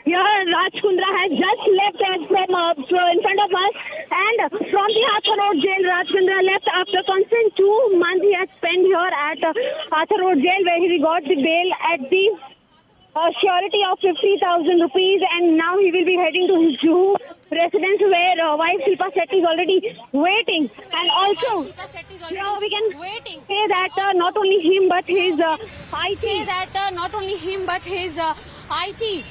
Here, Raj Kundra has just left us from in front of us, and from the Arthur Road Jail, Raj Kundra left after constant 2 months he has spent here at Arthur Road Jail, where he got the bail at the surety of 50,000 rupees, and now he will be heading to his Juhu residence, where wife Shilpa Shetty is already waiting. And also, here we can say that not only him but his IT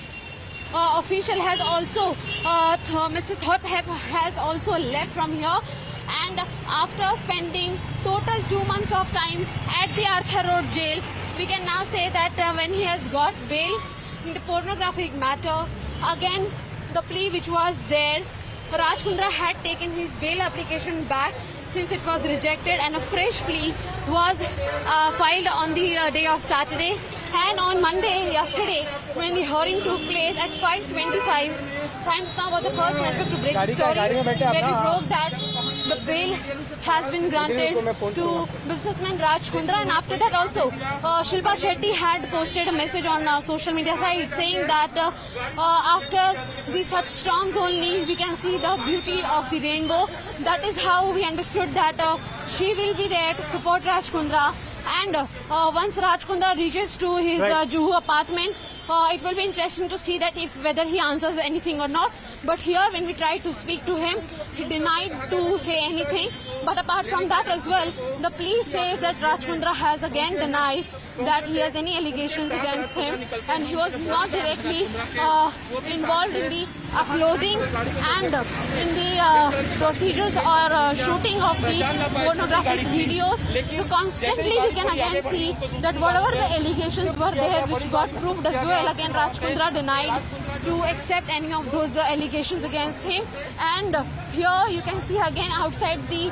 official has also, Mr. Thorpe has also left from here, and after spending total 2 months of time at the Arthur Road Jail, we can now say that when he has got bail in the pornographic matter, again the plea which was there, Raj Kundra had taken his bail application back since it was rejected, and a fresh plea was filed on the day of Saturday. And on Monday, yesterday, when the hearing took place at 5:25, Times Now was the first network to break the story, where we broke that the bail has been granted to businessman Raj Kundra. And after that also, Shilpa Shetty had posted a message on social media site saying that after these such storms only we can see the beauty of the rainbow. That is how we understood that she will be there to support Raj Kundra. And once Raj Kundra reaches to his Juhu apartment, it will be interesting to see that whether he answers anything or not. But here, when we tried to speak to him, he denied to say anything. But apart from that as well, the police says that Raj Kundra has again denied that he has any allegations against him, and he was not directly involved in the uploading and in the procedures or shooting of the pornographic videos. So constantly we can again see that whatever the allegations were there which got proved as well, again Raj Kundra denied to accept any of those allegations against him. And here you can see again outside the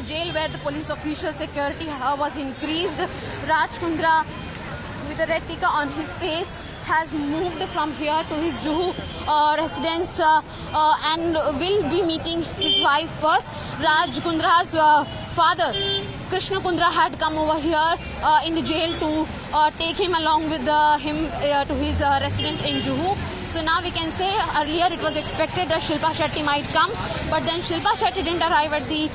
jail, where the police official security was increased. Raj Kundra, with a red ticker on his face, has moved from here to his Juhu residence and will be meeting his wife first. Raj Kundra's father, Krishna Kundra, had come over here in the jail to take him along with him to his residence in Juhu. So now we can say, earlier it was expected that Shilpa Shetty might come, but then Shilpa Shetty didn't arrive at the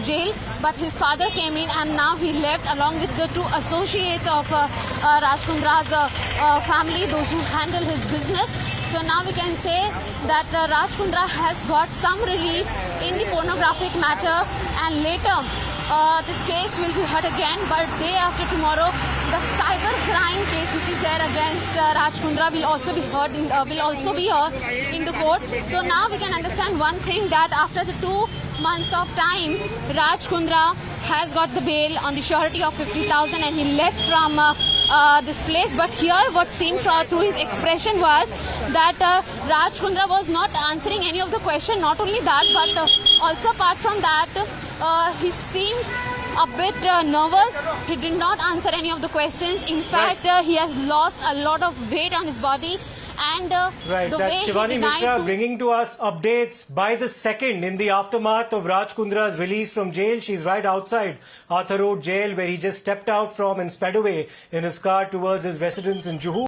jail, but his father came in, and now he left along with the 2 associates of Raj Kundra's family, those who handle his business. So now we can say that Raj Kundra has got some relief in the pornographic matter, and later this case will be heard again, but day after tomorrow the cyber crime case which is there against Raj Kundra will also be heard in the court. So now we can understand one thing, that after the 2 months of time, Raj Kundra has got the bail on the surety of 50,000, and he left from this place. But here what seemed through his expression was that Raj Kundra was not answering any of the question. Not only that, but also apart from that, he seemed a bit nervous. He did not answer any of the questions. In fact, he has lost a lot of weight on his body. And that's Shivani Mishra bringing to us updates by the second in the aftermath of Raj Kundra's release from jail. She's right outside Arthur Road Jail, where he just stepped out from and sped away in his car towards his residence in Juhu.